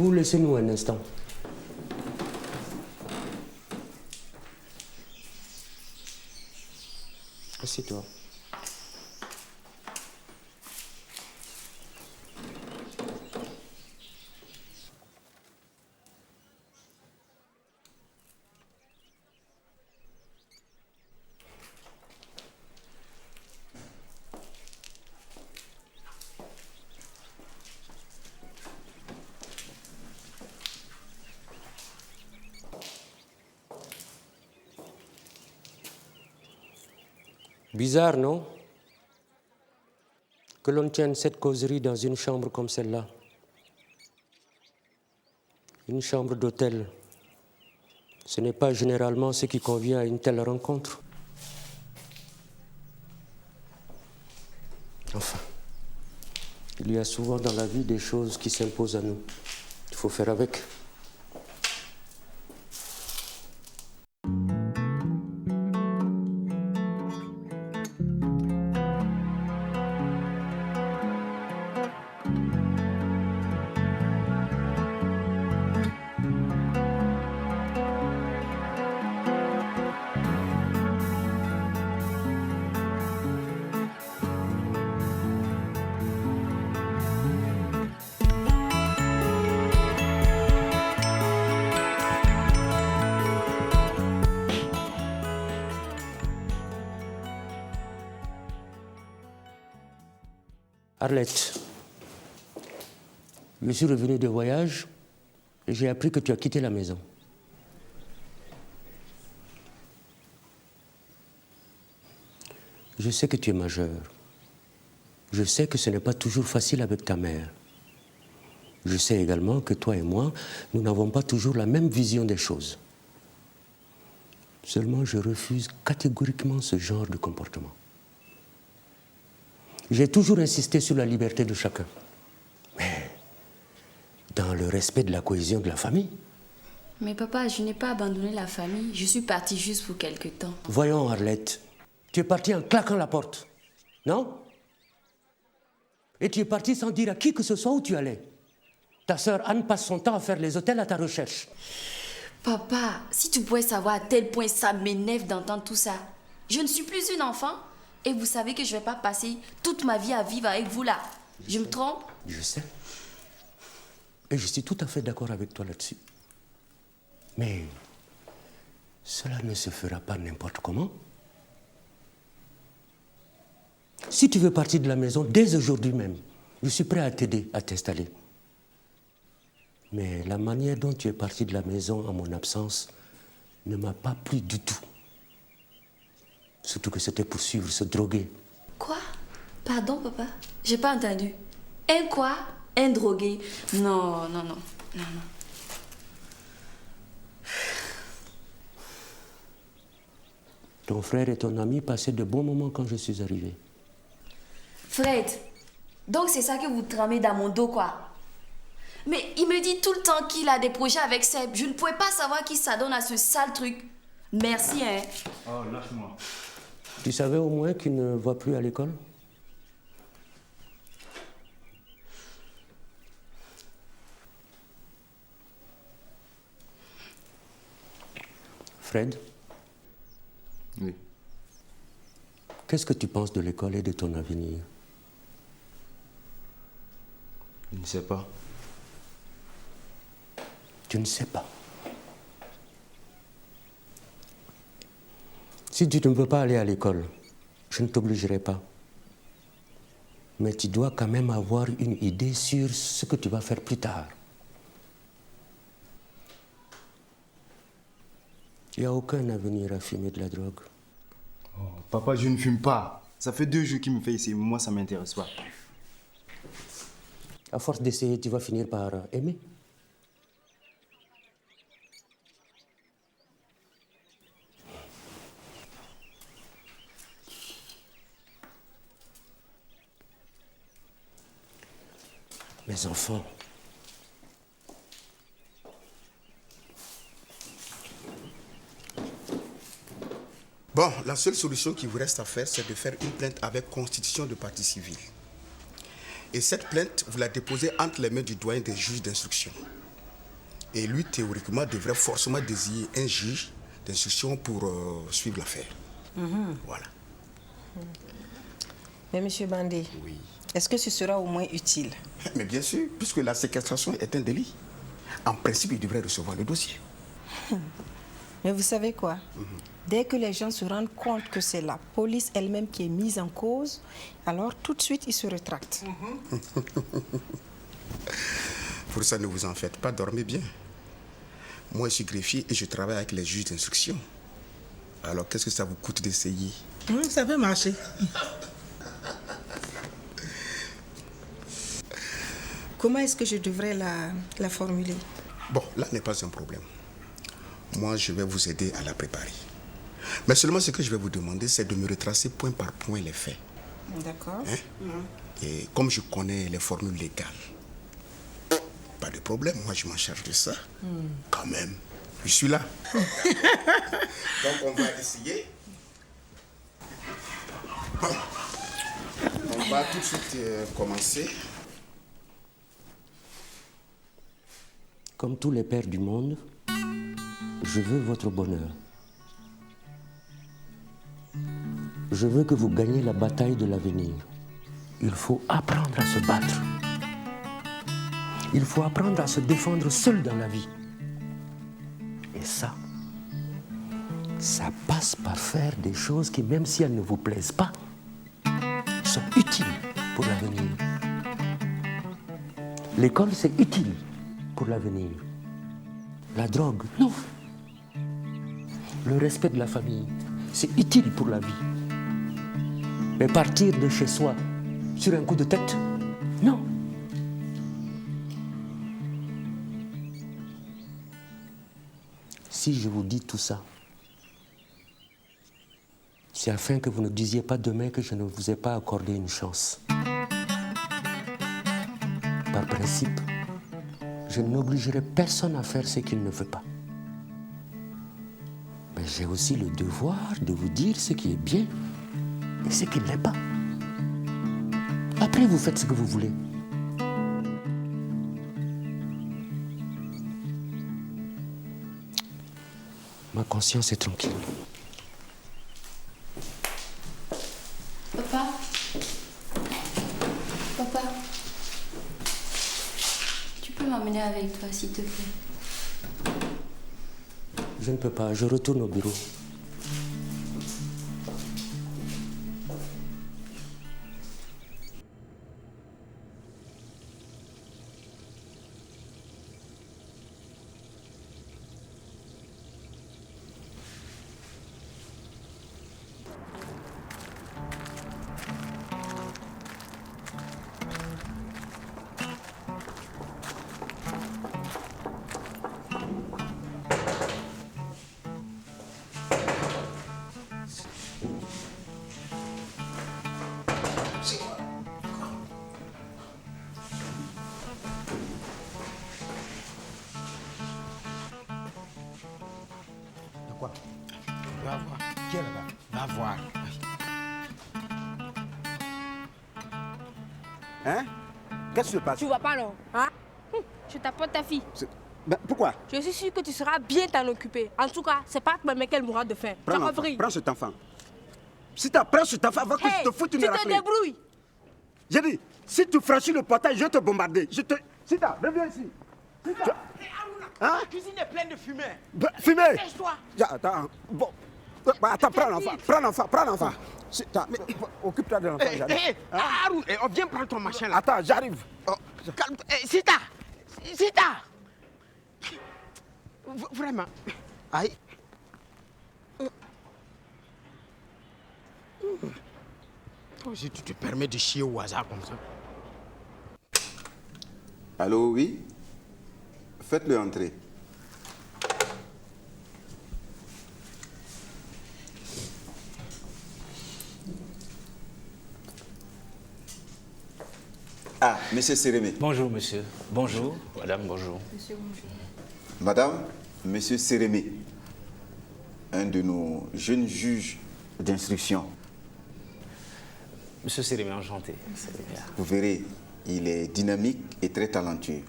Asseyez-vous, laissez-nous un instant. Assieds-toi. Bizarre, non? Que l'on tienne cette causerie dans une chambre comme celle-là. Une chambre d'hôtel. Ce n'est pas généralement ce qui convient à une telle rencontre. Enfin, il y a souvent dans la vie des choses qui s'imposent à nous. Il faut faire avec. Arlette, je suis revenu de voyage et j'ai appris que tu as quitté la maison. Je sais que tu es majeure. Je sais que ce n'est pas toujours facile avec ta mère. Je sais également que toi et moi, nous n'avons pas toujours la même vision des choses. Seulement, je refuse catégoriquement ce genre de comportement. J'ai toujours insisté sur la liberté de chacun, mais dans le respect de la cohésion de la famille. Mais papa, je n'ai pas abandonné la famille. Je suis partie juste pour quelque temps. Voyons, Arlette, tu es partie en claquant la porte, non? Et tu es partie sans dire à qui que ce soit où tu allais. Ta sœur Anne passe son temps à faire les hôtels à ta recherche. Papa, si tu pouvais savoir à tel point ça m'énerve d'entendre tout ça. Je ne suis plus une enfant. Et vous savez que je ne vais pas passer toute ma vie à vivre avec vous là. Je me trompe? Je sais. Et je suis tout à fait d'accord avec toi là-dessus. Mais cela ne se fera pas n'importe comment. Si tu veux partir de la maison dès aujourd'hui même, je suis prêt à t'aider à t'installer. Mais la manière dont tu es parti de la maison en mon absence ne m'a pas plu du tout. Surtout que c'était pour suivre ce drogué. Quoi? Pardon, papa? J'ai pas entendu. Un quoi? Un drogué? Non, non, non, non, non. Ton frère et ton ami passaient de bons moments quand je suis arrivé. Fred, donc c'est ça que vous tramez dans mon dos, quoi? Mais il me dit tout le temps qu'il a des projets avec Seb. Je ne pouvais pas savoir qui s'adonne à ce sale truc. Merci, hein. Oh, lâche-moi. Tu savais au moins qu'il ne va plus à l'école? Fred? Oui. Qu'est-ce que tu penses de l'école et de ton avenir? Je ne sais pas. Tu ne sais pas. Si tu ne veux pas aller à l'école, je ne t'obligerai pas. Mais tu dois quand même avoir une idée sur ce que tu vas faire plus tard. Il n'y a aucun avenir à fumer de la drogue. Oh, papa, je ne fume pas. Ça fait 2 jours qu'il me fait essayer. Moi, ça ne m'intéresse pas. À force d'essayer, tu vas finir par aimer. Mes enfants, bon, la seule solution qui vous reste à faire, c'est de faire une plainte avec constitution de partie civile. Et cette plainte, vous la déposez entre les mains du doyen des juges d'instruction. Et lui, théoriquement, devrait forcément désigner un juge d'instruction pour suivre l'affaire. Voilà. Mais monsieur Bandé, Oui. est-ce que ce sera au moins utile? Mais bien sûr, puisque la séquestration est un délit. En principe, il devrait recevoir le dossier. Mais vous savez quoi? Dès que les gens se rendent compte que c'est la police elle-même qui est mise en cause, alors tout de suite, ils se rétractent. Pour ça, ne vous en faites pas, dormez bien. Moi, je suis greffier et je travaille avec les juges d'instruction. Alors, qu'est-ce que ça vous coûte d'essayer? Ça peut marcher. Comment est-ce que je devrais la formuler? Bon, là n'est pas un problème. Moi, je vais vous aider à la préparer. Mais seulement ce que je vais vous demander, c'est de me retracer point par point les faits. D'accord. Et comme je connais les formules légales, pas de problème, moi je m'en charge de ça. Quand même, je suis là. Donc on va essayer. Bon. On va tout de suite commencer. Comme tous les pères du monde, je veux votre bonheur. Je veux que vous gagniez la bataille de l'avenir. Il faut apprendre à se battre. Il faut apprendre à se défendre seul dans la vie. Et ça passe par faire des choses qui, même si elles ne vous plaisent pas, sont utiles pour l'avenir. L'école, c'est utile pour l'avenir. La drogue, non. Le respect de la famille, c'est utile pour la vie. Mais partir de chez soi sur un coup de tête, non. Si je vous dis tout ça, c'est afin que vous ne disiez pas demain que je ne vous ai pas accordé une chance. Par principe, je n'obligerai personne à faire ce qu'il ne veut pas. Mais j'ai aussi le devoir de vous dire ce qui est bien et ce qui ne l'est pas. Après, vous faites ce que vous voulez. Ma conscience est tranquille. Papa? Papa? Tu peux m'emmener avec toi, s'il te plaît? Je ne peux pas, je retourne au bureau. Quoi? Va voir. Qui est là-bas? Va voir. Hein? Qu'est-ce qui se passe? Tu vois pas, non? Hein? Je t'apporte ta fille. Ben, pourquoi? Je suis sûre que tu seras bien t'en occuper. En tout cas, c'est pas que ma mère qu'elle mourra de faim. Prends T'as l'enfant, compris? prends cet enfant. Si tu prends cet enfant, va que Hey, je te foute une tu te raclée. débrouilles. J'ai dit, si tu franchis le portail, je vais te bombarder. Sita, reviens ici. Sita. Hein? La cuisine est pleine de fumée. Ben, fumée. Lèche-toi. Attends, bon. Attends, prends l'enfant. Sita, occupe-toi de l'enfant, j'arrive. Haroun, viens prendre ton machin là. Attends, j'arrive. Calme. Sita. Sita. Vraiment. Aïe. Toi aussi, tu te permets de chier au hasard comme ça. Allô, oui? Faites-le entrer. Ah, monsieur Sérémé. Bonjour, monsieur. Bonjour, madame, bonjour. Madame, monsieur Sérémé, un de nos jeunes juges d'instruction. Monsieur Sérémé, enchanté. Vous verrez, il est dynamique et très talentueux.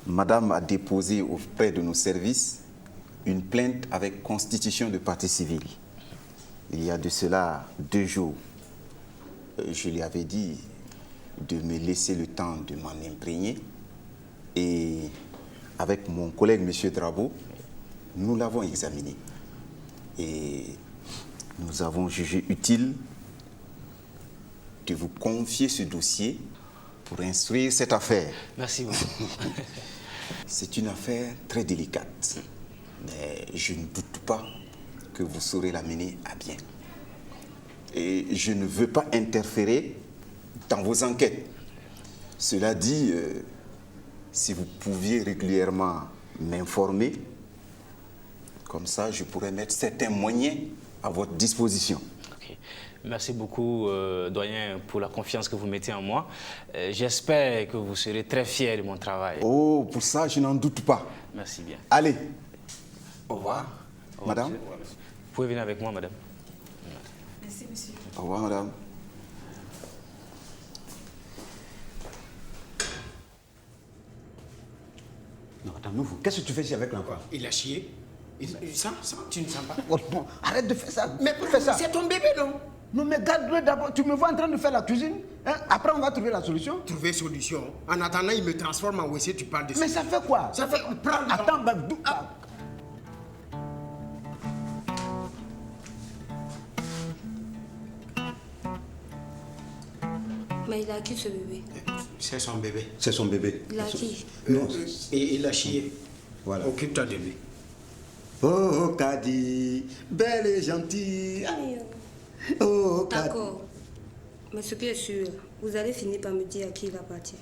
Madame a déposé auprès de nos services une plainte avec constitution de partie civile. Il y a de cela 2 jours. Je lui avais dit de me laisser le temps de m'en imprégner. Et avec mon collègue, M. Drabo, nous l'avons examiné. Et nous avons jugé utile de vous confier ce dossier pour instruire cette affaire. Merci beaucoup. C'est une affaire très délicate, mais je ne doute pas que vous saurez la mener à bien. Et je ne veux pas interférer dans vos enquêtes. Cela dit, si vous pouviez régulièrement m'informer, comme ça je pourrais mettre certains moyens à votre disposition. Okay. Merci beaucoup, doyen, pour la confiance que vous mettez en moi. J'espère que vous serez très fiers de mon travail. Oh, pour ça, je n'en doute pas. Merci bien. Allez. Au revoir. Au revoir, Madame. monsieur. Vous pouvez venir avec moi, madame. Merci, monsieur. Au revoir, madame. Non, attends, Noufou, qu'est-ce que tu fais ici avec l'enfant? Il a chié. Ça, tu ne sens pas. Oh, bon, arrête de faire ça. Mais fais ça. C'est ton bébé, non? Non, mais garde-le d'abord. Tu me vois en train de faire la cuisine, hein? Après, on va trouver la solution. Trouver solution. En attendant, il me transforme en WC, tu parles de ça. Mais ça fait quoi? Ça fait... Prends le Attends, Mais il a qui ce bébé? C'est son bébé. C'est son bébé. Il a qui? Non. Et il a chié. Voilà. Occupe-toi de lui. Oh, Kadi, belle et gentille. Oh, Kadi. D'accord. Mais ce qui est sûr, vous allez finir par me dire à qui il appartient.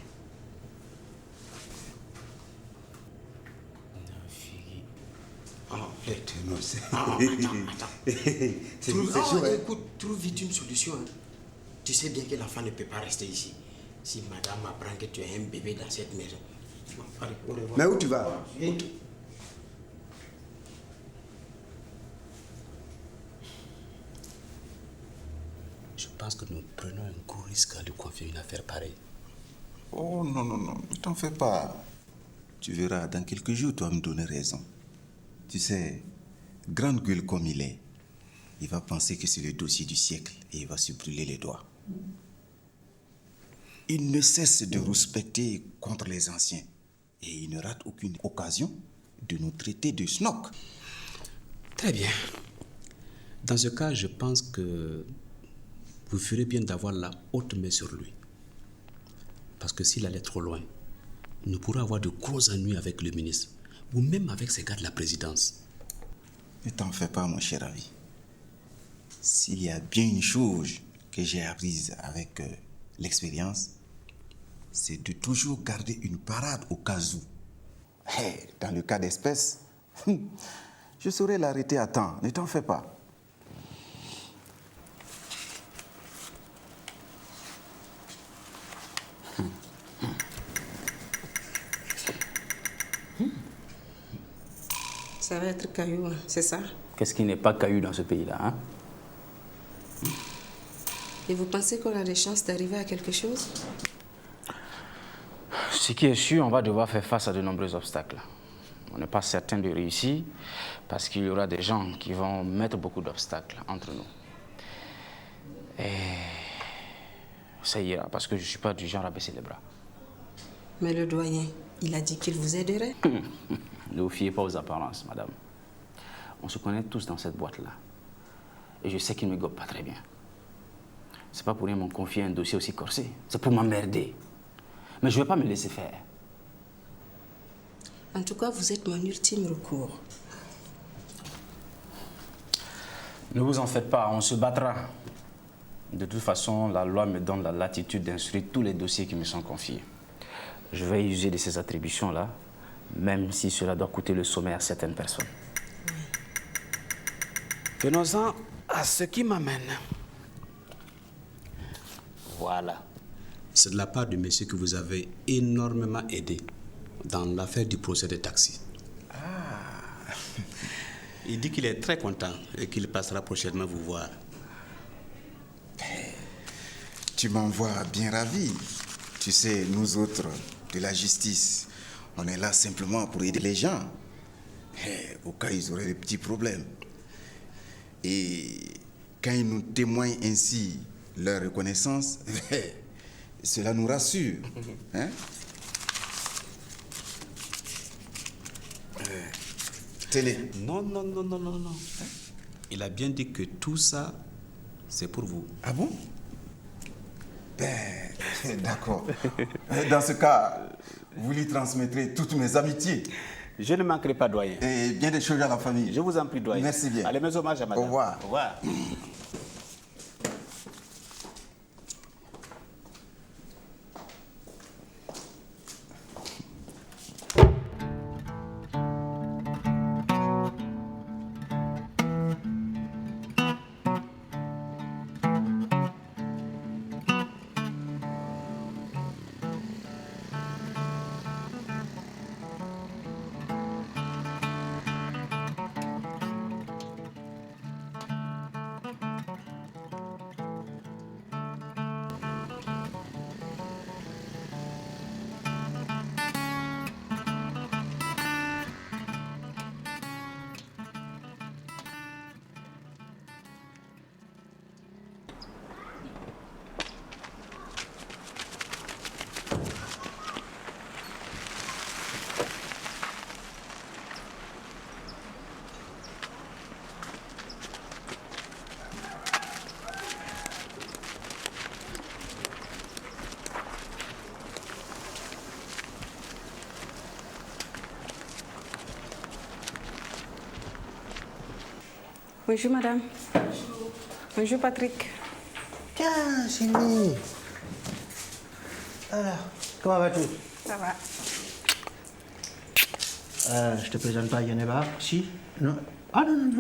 Non, c'est... Attends. C'est Trouve, chaud, hein? écoute, trouve vite une solution. Hein. Tu sais bien que l'enfant ne peut pas rester ici. Si madame apprend que tu as un bébé dans cette maison. Bon, allez, au revoir. Mais où tu vas? Je pense que nous prenons un gros risque à lui confier une affaire pareille. Oh non, non, non, ne t'en fais pas. Tu verras, dans quelques jours, tu vas me donner raison. Tu sais, grande gueule comme il va penser que c'est le dossier du siècle et il va se brûler les doigts. Il ne cesse de respecter contre les anciens et il ne rate aucune occasion de nous traiter de snock. Très bien. Dans ce cas, je pense que vous ferez bien d'avoir la haute main sur lui. Parce que s'il allait trop loin, nous pourrons avoir de gros ennuis avec le ministre ou même avec ses gars de la présidence. Ne t'en fais pas, mon cher ami. S'il y a bien une chose que j'ai apprise avec l'expérience, c'est de toujours garder une parade au cas où. Hey, dans le cas d'espèce, je saurais l'arrêter à temps. Ne t'en fais pas. Ça va être caillou, hein, c'est ça? Qu'est-ce qui n'est pas caillou dans ce pays-là, hein? Et vous pensez qu'on a des chances d'arriver à quelque chose? Ce qui est sûr, on va devoir faire face à de nombreux obstacles. On n'est pas certain de réussir parce qu'il y aura des gens qui vont mettre beaucoup d'obstacles entre nous. Et ça ira parce que je ne suis pas du genre à baisser les bras. Mais le doyen, il a dit qu'il vous aiderait. Ne vous fiez pas aux apparences, madame. On se connaît tous dans cette boîte-là. Et je sais qu'il ne me gobe pas très bien. C'est pas pour rien m'ont confié un dossier aussi corsé. C'est pour m'emmerder. Mais je ne vais pas me laisser faire. En tout cas, vous êtes mon ultime recours. Ne vous en faites pas, on se battra. De toute façon, la loi me donne la latitude d'instruire tous les dossiers qui me sont confiés. Je vais user de ces attributions-là, même si cela doit coûter le sommeil à certaines personnes. Venons-en à ce qui m'amène. Voilà. C'est de la part du monsieur que vous avez énormément aidé dans l'affaire du procès des taxis. Ah. Il dit qu'il est très content et qu'il passera prochainement vous voir. Tu m'en vois bien ravi. Tu sais, nous autres, de la justice, On est là simplement pour aider les gens. Au cas où ils auraient des petits problèmes. Et quand ils nous témoignent ainsi leur reconnaissance, cela nous rassure. Hein? Télé. Non. Hein? Il a bien dit que tout ça, c'est pour vous. Ah bon? Ben, d'accord. Dans ce cas, vous lui transmettrez toutes mes amitiés. Je ne manquerai pas, doyen. Et bien des choses à la famille. Je vous en prie, doyen. Merci bien. Allez, mes hommages à madame. Au revoir. Au revoir. Bonjour madame. Bonjour Patrick. Tiens, Sylvie. Alors, comment vas-tu? Ça va. Je te présente pas Yaneba? Si? Non? Ah non,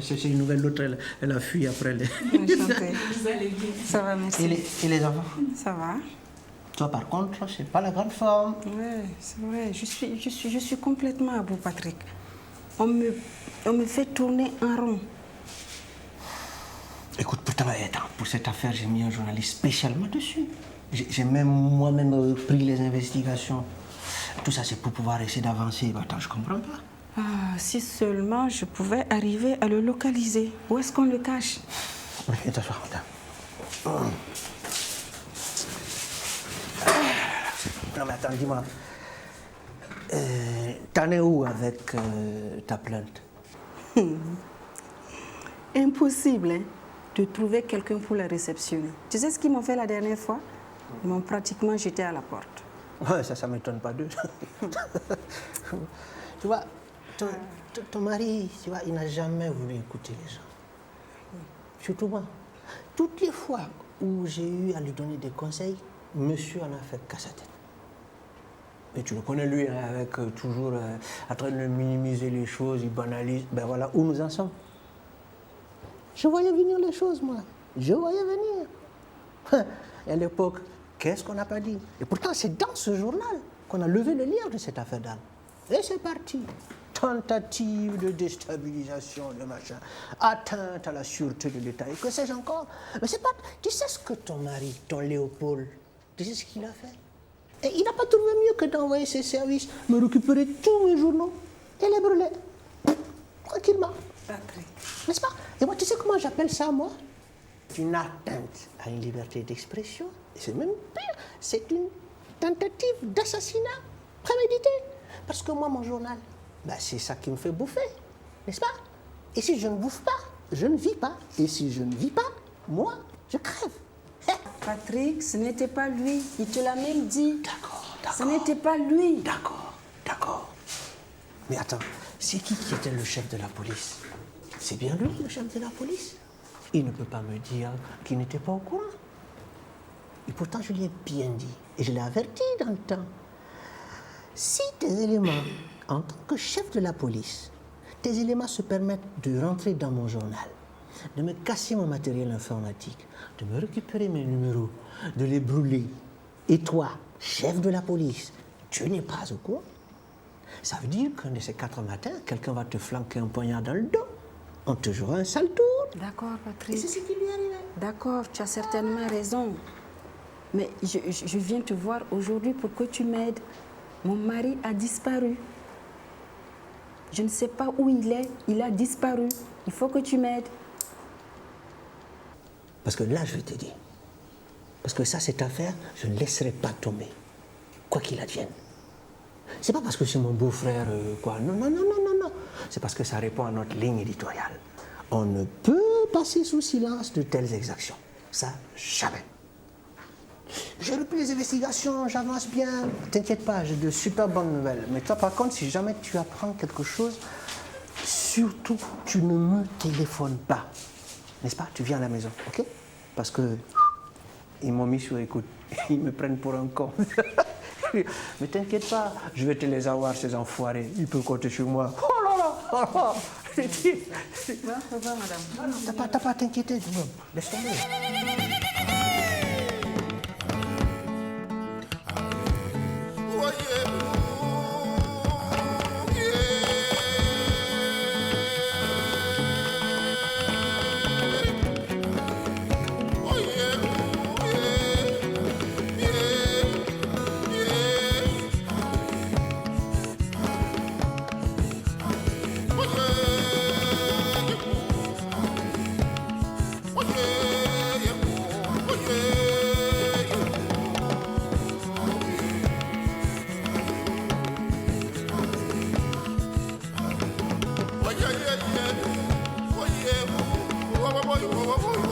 c'est une nouvelle, l'autre, elle a fui après les... Enchantée. Vous allez bien? Ça va, merci. Et les enfants? Ça va. Toi, par contre, c'est pas la grande forme. Oui, c'est vrai. Je suis complètement à bout, Patrick. On me fait tourner en rond. Écoute, pourtant, pour cette affaire, j'ai mis un journaliste spécialement dessus. J'ai même moi-même pris les investigations. Tout ça, c'est pour pouvoir essayer d'avancer. Attends, je comprends pas. Ah, si seulement je pouvais arriver à le localiser. Où est-ce qu'on le cache? Viens t'asseoir, attends. Non, mais attends, dis-moi. T'en es où avec ta plainte? Impossible, hein, de trouver quelqu'un pour la réceptionner. Tu sais ce qu'ils m'ont fait la dernière fois? Ils m'ont pratiquement jeté à la porte. Ouais, ça m'étonne pas d'eux. Tu vois, ton mari, tu vois, il n'a jamais voulu écouter les gens. Surtout moi. Toutes les fois où j'ai eu à lui donner des conseils, monsieur en a fait qu'à sa tête. Mais tu le connais, lui, hein, avec toujours en train de minimiser les choses, il banalise. Ben voilà où nous en sommes. Je voyais venir les choses, moi. Je voyais venir. Et à l'époque, qu'est-ce qu'on n'a pas dit? Et pourtant, c'est dans ce journal qu'on a levé le lien de cette affaire d'Anne. Et c'est parti. Tentative de déstabilisation, de machin. Atteinte à la sûreté de l'État. Et que sais-je encore? Mais c'est pas... Tu sais ce que ton mari, ton Léopold, tu sais ce qu'il a fait? Et il n'a pas trouvé mieux que d'envoyer ses services me récupérer tous mes journaux et les brûler. Tranquillement. N'est-ce pas? Et moi, tu sais comment j'appelle ça, moi? Une atteinte à une liberté d'expression. Et c'est même pire. C'est une tentative d'assassinat prémédité. Parce que moi, mon journal, ben, c'est ça qui me fait bouffer. N'est-ce pas? Et si je ne bouffe pas, je ne vis pas. Et si je ne vis pas, moi, je crève. Patrick, ce n'était pas lui. Il te l'a même dit. D'accord. Ce n'était pas lui. D'accord. Mais attends, c'est qui était le chef de la police? C'est bien lui, le chef de la police. Il ne peut pas me dire qu'il n'était pas au courant. Et pourtant, je lui ai bien dit, et je l'ai averti dans le temps. Si tes éléments, en tant que chef de la police, tes éléments se permettent de rentrer dans mon journal, de me casser mon matériel informatique, de me récupérer mes numéros, de les brûler, et toi, chef de la police, tu n'es pas au courant, ça veut dire qu'un de ces 4 matins, quelqu'un va te flanquer un poignard dans le dos. On te jouera un sale tour. D'accord, Patrick. Et c'est ce qui lui est arrivé. D'accord, tu as certainement raison. Mais je viens te voir aujourd'hui pour que tu m'aides. Mon mari a disparu. Je ne sais pas où il est. Il a disparu. Il faut que tu m'aides. Parce que là, je vais te dire. Parce que ça, cette affaire, je ne laisserai pas tomber. Quoi qu'il advienne. C'est pas parce que c'est mon beau-frère, quoi. Non, non, non, non, non, non. C'est parce que ça répond à notre ligne éditoriale. On ne peut passer sous silence de telles exactions. Ça, jamais. J'ai repris les investigations, j'avance bien. T'inquiète pas, j'ai de super bonnes nouvelles. Mais toi, par contre, si jamais tu apprends quelque chose, surtout, tu ne me téléphones pas. N'est-ce pas? Tu viens à la maison, ok? Parce que ils m'ont mis sur écoute. Ils me prennent pour un con. Mais t'inquiète pas, je vais te les avoir, ces enfoirés. Ils peuvent compter sur moi. Oh là là, oh là. Au revoir, madame. T'as pas à t'inquiéter. Laisse tomber. Oh, yeah, yeah, yeah. Oh, yeah. Oh, oh, oh, oh, oh, oh.